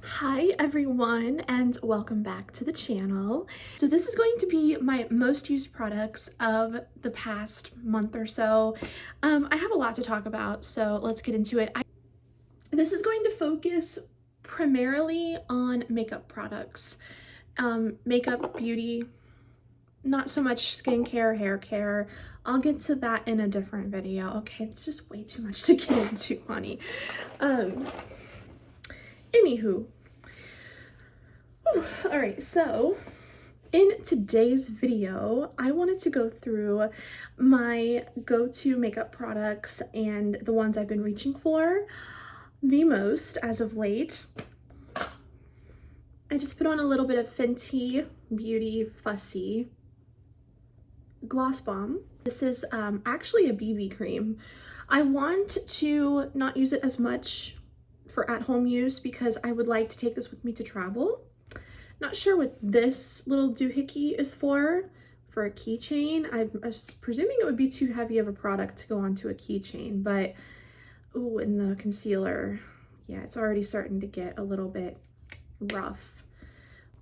Hi everyone, and welcome back to the channel. So this is going to be my most used products of the past month or so. I have a lot to talk about, so let's get into it. This is going to focus primarily on makeup products. Makeup, beauty, not so much skincare, hair care. I'll get to that in a different video. Okay, it's just way too much to get into, honey. Anywho, all right, so in today's video, I wanted to go through my go-to makeup products and the ones I've been reaching for the most as of late. I just put on a little bit of Fenty Beauty Fussy Gloss Bomb. This is actually a BB cream. I want to not use it as much for at-home use because I would like to take this with me to travel. Not sure what this little doohickey is for a keychain. I was presuming it would be too heavy of a product to go onto a keychain, but ooh, and the concealer, yeah, it's already starting to get a little bit rough.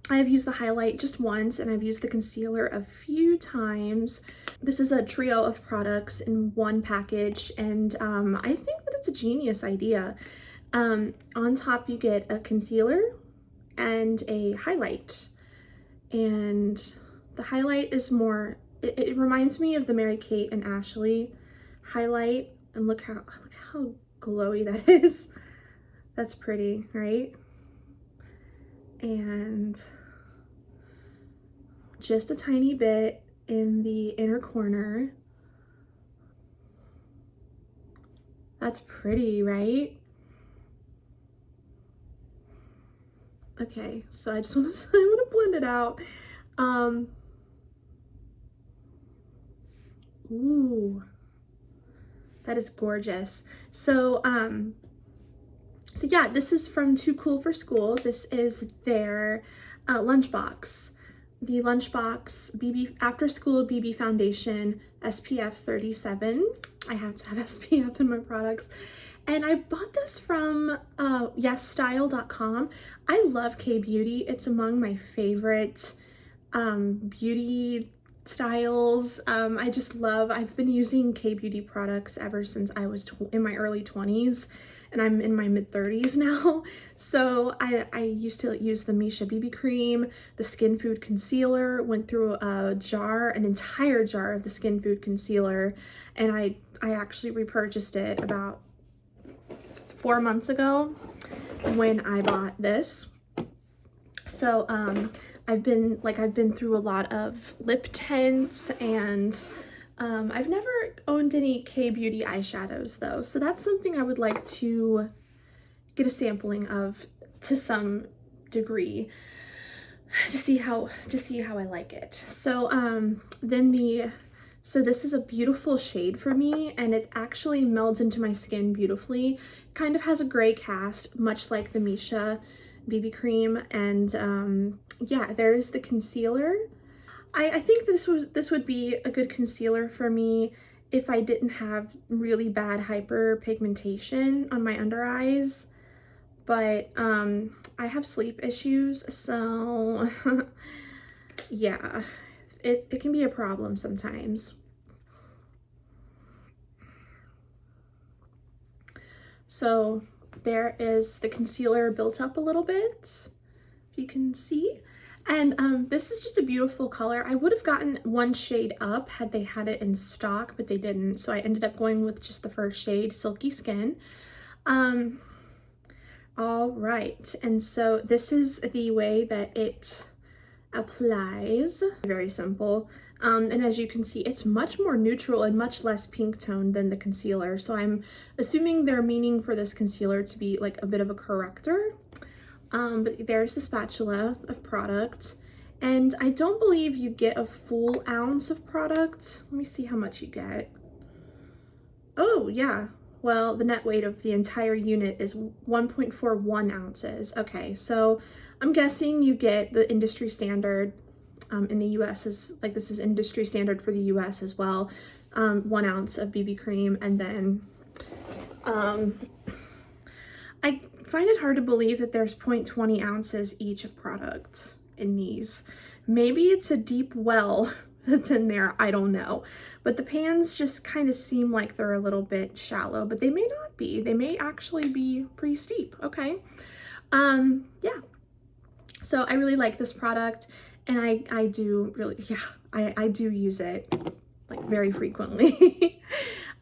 I have used the highlight just once, and I've used the concealer a few times. This is a trio of products in one package, and I think that it's a genius idea. On top you get a concealer and a highlight, and the highlight is more, it reminds me of the Mary-Kate and Ashley highlight, and look how glowy that is. That's pretty, right? And just a tiny bit in the inner corner. That's pretty, right? Okay, so I just want to blend it out. Ooh, that is gorgeous. So yeah, this is from Too Cool for School. This is their lunchbox. The lunchbox BB After School BB Foundation SPF 37. I have to have SPF in my products. And I bought this from yesstyle.com. I love K-Beauty. It's among my favorite beauty styles. I just love, I've been using K-Beauty products ever since I was in my early 20s, and I'm in my mid-30s now. So I used to use the Misha BB cream, the Skin Food concealer, went through an entire jar of the Skin Food concealer, and I actually repurchased it about 4 months ago when I bought this. So I've been through a lot of lip tints, and I've never owned any K-Beauty eyeshadows though, so that's something I would like to get a sampling of to some degree to see how I like it. So so this is a beautiful shade for me, and it actually melds into my skin beautifully. Kind of has a gray cast, much like the Misha BB cream. And yeah, there is the concealer. I think this would be a good concealer for me if I didn't have really bad hyperpigmentation on my under eyes. But I have sleep issues, so yeah, it can be a problem sometimes. So there is the concealer built up a little bit, if you can see. And this is just a beautiful color. I would have gotten one shade up had they had it in stock, but they didn't. So I ended up going with just the first shade, Silky Skin. All right, and so this is the way that it applies. Very simple. And as you can see, it's much more neutral and much less pink toned than the concealer. So I'm assuming they're meaning for this concealer to be like a bit of a corrector. But there's the spatula of product. And I don't believe you get a full ounce of product. Let me see how much you get. Oh, yeah. Well, the net weight of the entire unit is 1.41 ounces. Okay, so I'm guessing you get the industry standard in the US is like, this is industry standard for the US as well. 1 ounce of BB cream, and then find it hard to believe that there's 0.20 ounces each of product in these. Maybe it's a deep well that's in there, I don't know. But the pans just kind of seem like they're a little bit shallow, but they may not be. They may actually be pretty steep, okay? Yeah. So I really like this product, and I do really, yeah, I do use it like very frequently.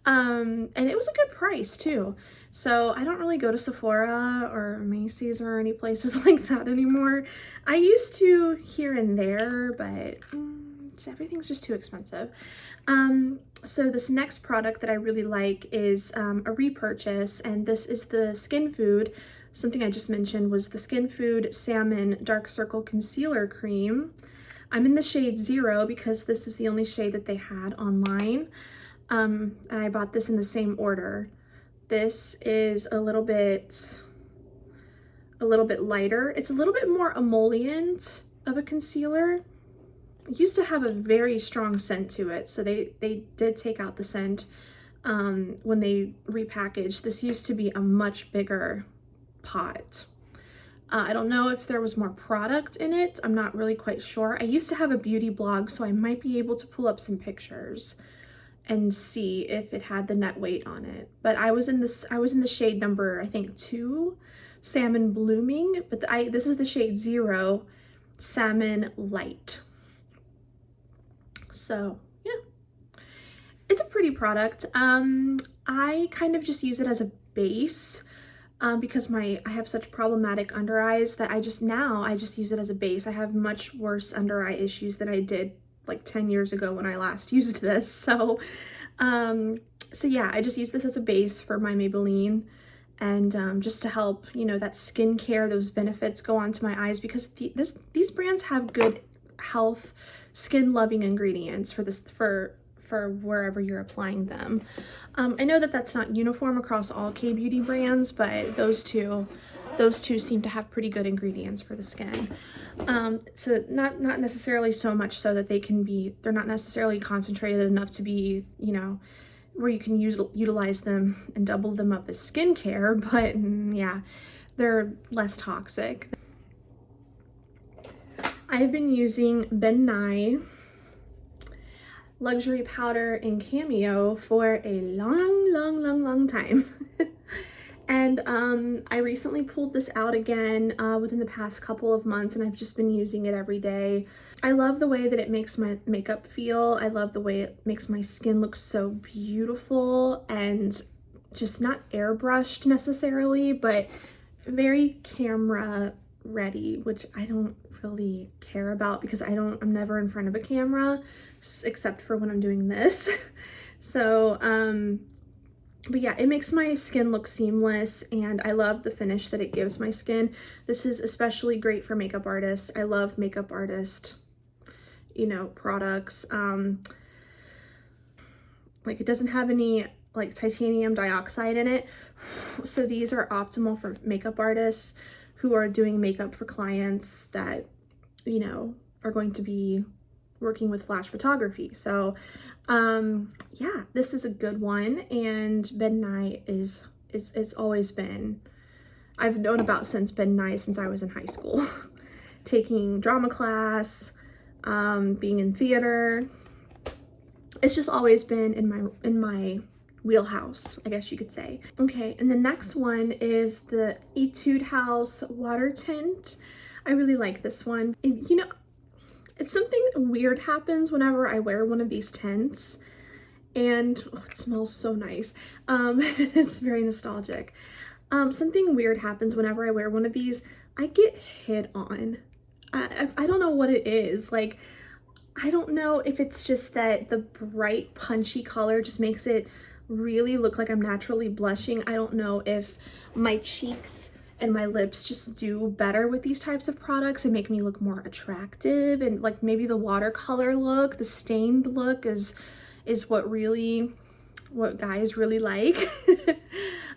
And it was a good price too. So I don't really go to Sephora or Macy's or any places like that anymore. I used to here and there, but everything's just too expensive. So this next product that I really like is a repurchase, and this is the Skin Food. Something I just mentioned was the Skin Food Salmon Dark Circle Concealer Cream. I'm in the shade 0 because this is the only shade that they had online. And I bought this in the same order. This is a little bit lighter. It's a little bit more emollient of a concealer. It used to have a very strong scent to it, so they did take out the scent when they repackaged. This used to be a much bigger pot. I don't know if there was more product in it. I'm not really quite sure. I used to have a beauty blog, so I might be able to pull up some pictures and see if it had the net weight on it. But I was in the shade number, I think 2, Salmon Blooming, but this is the shade 0, Salmon Light. So yeah, it's a pretty product. I kind of just use it as a base because I have such problematic under eyes that I just use it as a base. I have much worse under eye issues than I did like 10 years ago when I last used this. So yeah, I just use this as a base for my Maybelline, and just to help, you know, that skincare, those benefits go onto my eyes, because these brands have good health, skin loving ingredients for wherever you're applying them. I know that that's not uniform across all K-beauty brands, but those two seem to have pretty good ingredients for the skin. So not necessarily so much so that they're not necessarily concentrated enough to be, you know, where you can utilize them and double them up as skincare, but yeah, they're less toxic. I have been using Ben Nye Luxury Powder in Cameo for a long time. And I recently pulled this out again within the past couple of months, and I've just been using it every day. I love the way that it makes my makeup feel. I love the way it makes my skin look so beautiful and just not airbrushed necessarily, but very camera ready, which I don't really care about because I'm never in front of a camera except for when I'm doing this. So but yeah, it makes my skin look seamless, and I love the finish that it gives my skin. This is especially great for makeup artists. I love makeup artist, you know, products. Like, it doesn't have any like titanium dioxide in it, so these are optimal for makeup artists who are doing makeup for clients that, you know, are going to be working with flash photography. So yeah, this is a good one, and Ben Nye is always been, I've known about Ben Nye since I was in high school. Taking drama class, being in theater. It's just always been in my wheelhouse, I guess you could say. Okay, and the next one is the Etude House Water Tint. I really like this one. And, you know, it's something weird happens whenever I wear one of these tints, and oh, it smells so nice. It's very nostalgic. Something weird happens whenever I wear one of these. I get hit on. I don't know what it is. Like, I don't know if it's just that the bright punchy color just makes it really look like I'm naturally blushing. I don't know if my cheeks and my lips just do better with these types of products and make me look more attractive, and like maybe the watercolor look, the stained look is what guys really like.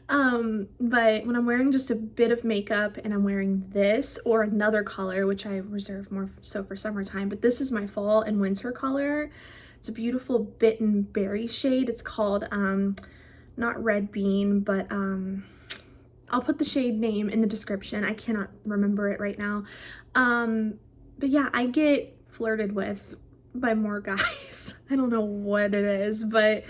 But when I'm wearing just a bit of makeup and I'm wearing this or another color, which I reserve more so for summertime, but this is my fall and winter color. It's a beautiful bitten berry shade. It's called not red bean, but I'll put the shade name in the description. I cannot remember it right now. But yeah, I get flirted with by more guys. I don't know what it is, but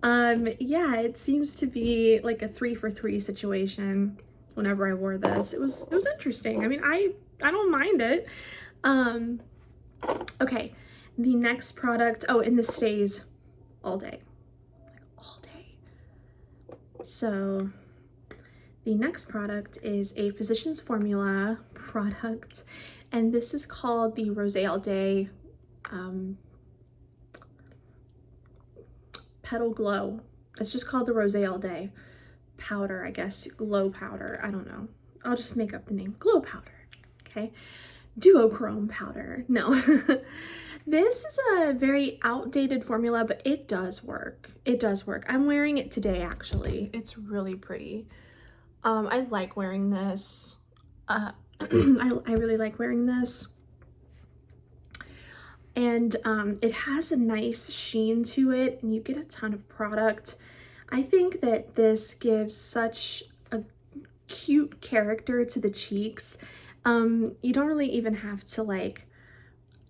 yeah, it seems to be like a 3 for 3 situation whenever I wore this. It was interesting. I mean, I don't mind it. Okay, the next product, oh, and this stays all day. Like all day. So the next product is a Physicians Formula product, and this is called the Rosé All Day Petal Glow. It's just called the Rosé All Day powder, I guess. Glow powder. I don't know. I'll just make up the name. Glow powder. Okay. Duochrome powder. No. This is a very outdated formula, but it does work. It does work. I'm wearing it today, actually. It's really pretty. I like wearing this. I really like wearing this. And it has a nice sheen to it, and you get a ton of product. I think that this gives such a cute character to the cheeks. You don't really even have to like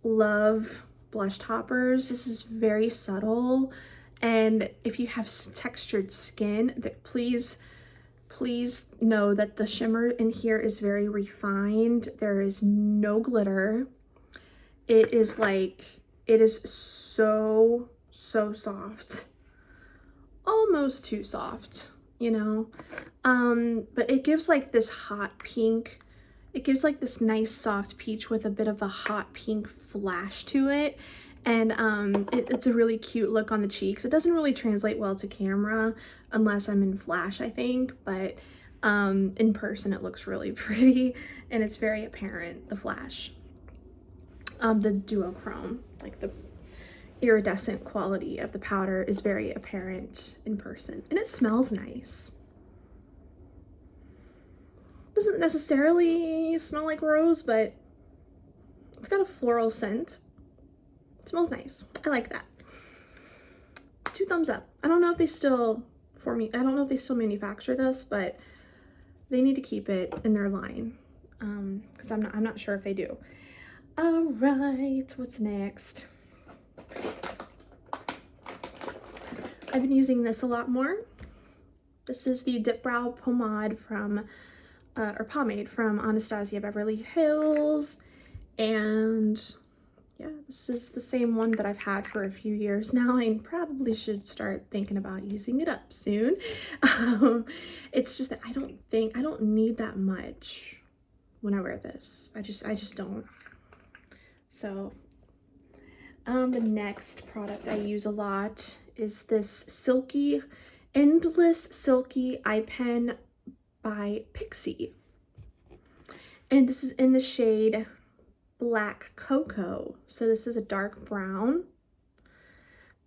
love blush toppers. This is very subtle, and if you have textured skin, that please know that the shimmer in here is very refined. There is no glitter. It is like, it is so soft, almost too soft, you know. But it gives like this hot pink. It gives like this nice soft peach with a bit of a hot pink flash to it. And it's a really cute look on the cheeks. It doesn't really translate well to camera unless I'm in flash, I think. But in person, it looks really pretty. And it's very apparent, the flash. The duochrome, like the iridescent quality of the powder, is very apparent in person. And it smells nice. Doesn't necessarily smell like rose, but it's got a floral scent. It smells nice. I like that. 2 thumbs up. I don't know if they still I don't know if they still manufacture this, but they need to keep it in their line. Because I'm not sure if they do. All right, what's next? I've been using this a lot more. This is the Dip Brow Pomade from pomade from Anastasia Beverly Hills, and yeah, this is the same one that I've had for a few years now. I probably should start thinking about using it up soon. It's just that I don't need that much when I wear this. I just don't. So the next product I use a lot is this Endless Silky Eye Pen by Pixie, and this is in the shade Black Cocoa. So this is a dark brown.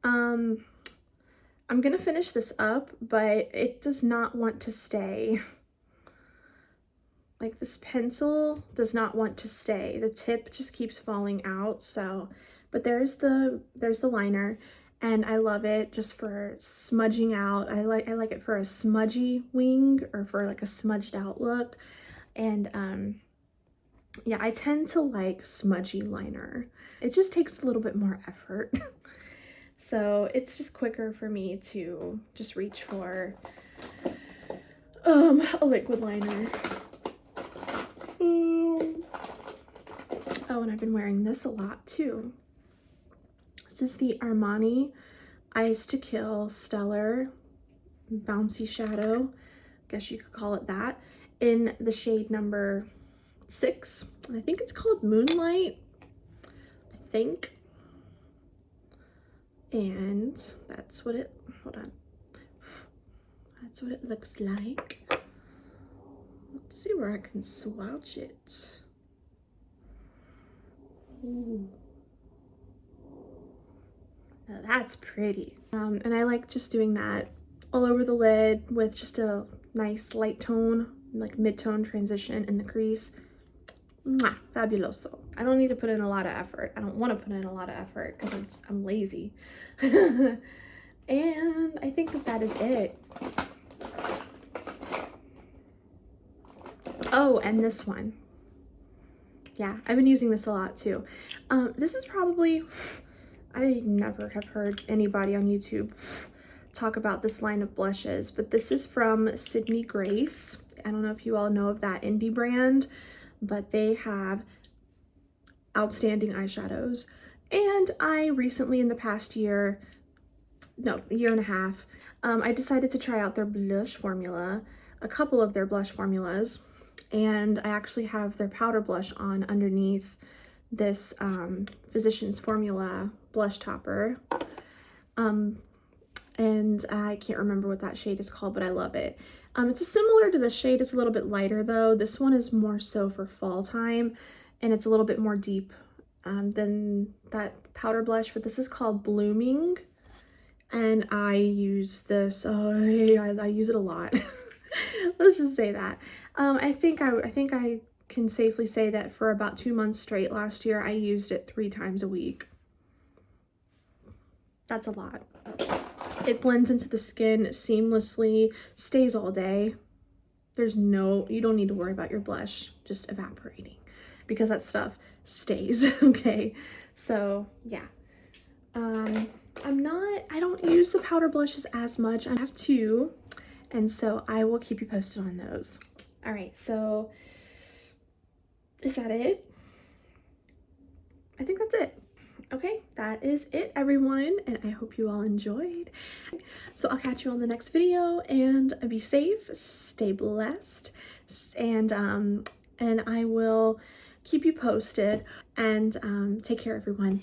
I'm gonna finish this up, but it does not want to stay. Like, this pencil does not want to stay. The tip just keeps falling out. So, but there's the liner. And I love it just for smudging out. I like it for a smudgy wing or for like a smudged out look. And yeah, I tend to like smudgy liner. It just takes a little bit more effort. So it's just quicker for me to just reach for a liquid liner. Oh, and I've been wearing this a lot too. This is the Armani Eyes to Kill Stellar Bouncy Shadow, I guess you could call it that, in the shade number 6. And I think it's called Moonlight, I think. And that's what it, hold on. That's what it looks like. Let's see where I can swatch it. Ooh. Now that's pretty. And I like just doing that all over the lid with just a nice light tone, like mid-tone transition in the crease. Mwah, fabuloso. I don't need to put in a lot of effort. I don't want to put in a lot of effort because I'm lazy. And I think that is it. Oh, and this one. Yeah, I've been using this a lot too. This is probably, I never have heard anybody on YouTube talk about this line of blushes, but this is from Sydney Grace. I don't know if you all know of that indie brand, but they have outstanding eyeshadows. And I recently, in the past year, no, year and a half, I decided to try out their blush formula, a couple of their blush formulas, and I actually have their powder blush on underneath this Physicians Formula blush topper. And I can't remember what that shade is called, but I love it. It's similar to this shade. It's a little bit lighter though. This one is more so for fall time, and it's a little bit more deep than that powder blush, but this is called Blooming, and I use this, I use it a lot. Let's just say that. I think I can safely say that for about 2 months straight last year, I used it 3 times a week. That's a lot. It blends into the skin seamlessly, stays all day. You don't need to worry about your blush just evaporating, because that stuff stays, okay? So yeah, I don't use the powder blushes as much. I have 2, and so I will keep you posted on those. All right, so is that it? I think that's it. Okay, that is it, everyone, and I hope you all enjoyed. So I'll catch you on the next video, and be safe, stay blessed, and I will keep you posted, and take care, everyone.